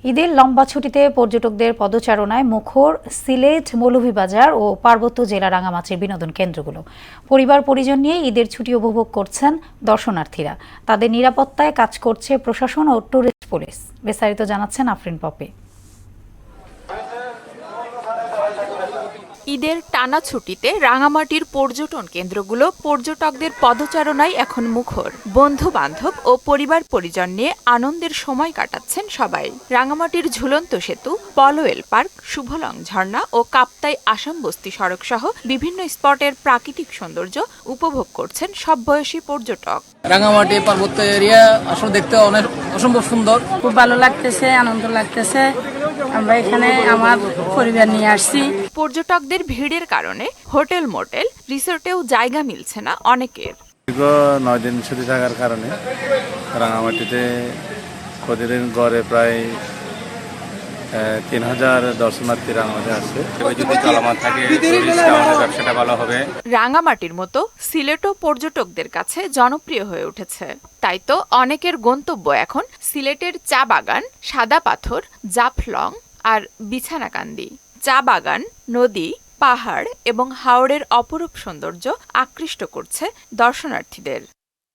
ঈদের লম্বা ছুটিতে পর্যটকদের পদচারণায় মুখর সিলেট, মৌলভীবাজার ও পার্বত্য জেলা রাঙামাটির বিনোদন কেন্দ্রগুলো। পরিবার পরিজন নিয়ে ঈদের ছুটি উপভোগ করছেন দর্শনার্থীরা। তাদের নিরাপত্তায় কাজ করছে প্রশাসন ও ট্যুরিস্ট পুলিশ। বিস্তারিত জানাচ্ছেন আফরিন পপি। ঈদের টানা ছুটিতে রাঙামাটির পর্যটন কেন্দ্রগুলো পর্যটকদের পদচারণায় এখন মুখর। বন্ধু বান্ধব ও পরিবার পরিজন নিয়ে আনন্দের সময় কাটাচ্ছেন সবাই। রাঙামাটির ঝুলন্ত সেতু, পলোয়েল পার্ক, শুভলং ঝর্ণা ও কাপ্তাই আসাম বস্তি সড়ক সহ বিভিন্ন স্পটের প্রাকৃতিক সৌন্দর্য উপভোগ করছেন সব বয়সী পর্যটক। রাঙামাটি পার্বত্য এরিয়া আসলে দেখতে অনেক অসম্ভব সুন্দর। খুব ভালো লাগতেছে, আনন্দ লাগতেছে। আমরা এখানে আমার পরিবার নিয়ে আসছি। পর্যটকদের ভিড়ের কারণে হোটেল, মোটেল, রিসোর্টেও জায়গা মিলছে না অনেকের। দীর্ঘ 9 দিন ছুটি থাকার কারণে রাঙামাটিতে প্রতিদিন গড়ে প্রায় 3000 দর্শনার্থী রাঙামাটি আসছে। যদি চলমান থাকে আমাদের ব্যবসাটা ভালো হবে। রাঙামাটির মতো সিলেটও পর্যটকদের কাছে জনপ্রিয় হয়ে উঠেছে। তাই তো অনেকের গন্তব্য এখন সিলেটের চা বাগান, সাদা পাথর, জাফলং আর বিছানাকান্দি। চা বাগান, নদী, পাহাড় এবং হাওড়ের অপরূপ সৌন্দর্য আকৃষ্ট করছে দর্শনার্থীদের।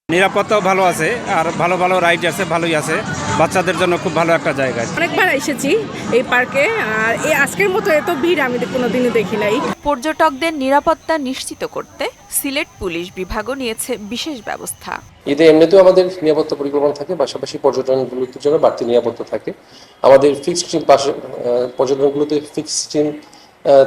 নিরাপত্তাও ভালো আছে আর ভালো ভালো রাইড আছে, ভালোই আছে। বাচ্চাদের জন্য খুব ভালো একটা জায়গা। অনেকবার এসেছি এই পার্কে, আর এই আজকের মতো এত ভিড় আমি কোনোদিনও দেখি নাই। পর্যটকদের নিরাপত্তা নিশ্চিত করতে সিলেট পুলিশ বিভাগও নিয়েছে বিশেষ ব্যবস্থা। ঈদে এমনিতেও আমাদের নিরাপত্তা পরিকল্পনা থাকে, পাশাপাশি পর্যটনগুলোর জন্য বাড়তি নিরাপত্তা থাকে। আমাদের ফিক্সড টিম পর্যটনগুলোতে ফিক্সড টিম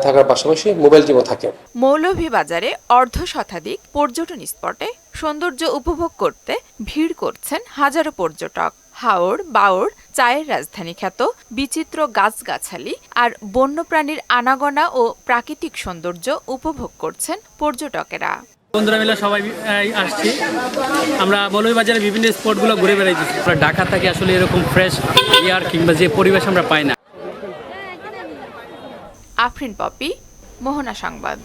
থাকার পাশাপাশি মোবাইল টিমও থাকে। মৌলভীবাজারে অর্ধশতাধিক পর্যটন স্পটে সৌন্দর্য উপভোগ করতে ভিড় করছেন হাজারো পর্যটক। হাওড়, বাওড়, চায়ের রাজধানী খ্যাত বিচিত্র গাছগাছালি আর বন্যপ্রাণীর আনাগোনা ও প্রাকৃতিক সৌন্দর্য উপভোগ করছেন পর্যটকেরা। বন্ধুরা মিলে সবাই আসছি। আমরা মৌলভীবাজারের বিভিন্ন স্পটগুলো ঘুরে বেড়াইছি। আমরা ঢাকা থেকে আসলে এরকম ফ্রেশ এয়ার কিংবা যে পরিবেশ আমরা পাই না। আফরিন পপি, মোহনা সংবাদ।